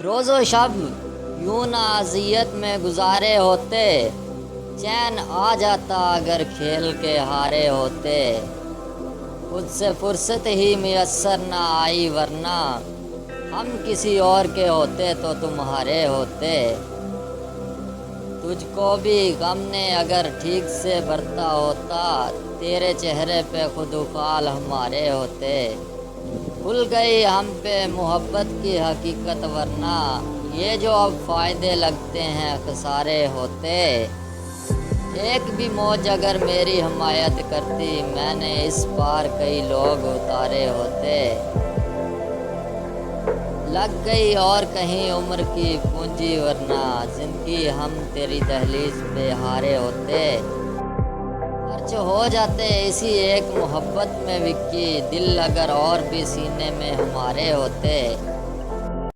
روز و شب یوں نہ اذیت میں گزارے ہوتے، چین آ جاتا اگر کھیل کے ہارے ہوتے۔ خود سے فرصت ہی میسر نہ آئی ورنہ ہم کسی اور کے ہوتے تو تمہارے ہوتے۔ تجھ کو بھی غم نے اگر ٹھیک سے برتا ہوتا، تیرے چہرے پہ خود اقال ہمارے ہوتے۔ کھل گئی ہم پہ محبت کی حقیقت ورنہ یہ جو اب فائدے لگتے ہیں خسارے ہوتے۔ ایک بھی موج اگر میری حمایت کرتی، میں نے اس پار کئی لوگ اتارے ہوتے۔ لگ گئی اور کہیں عمر کی پونجی ورنہ زندگی ہم تیری دہلیز پہ ہارے ہوتے۔ خرچ ہو جاتے اسی ایک محبت میں وکی، دل اگر اور بھی سینے میں ہمارے ہوتے۔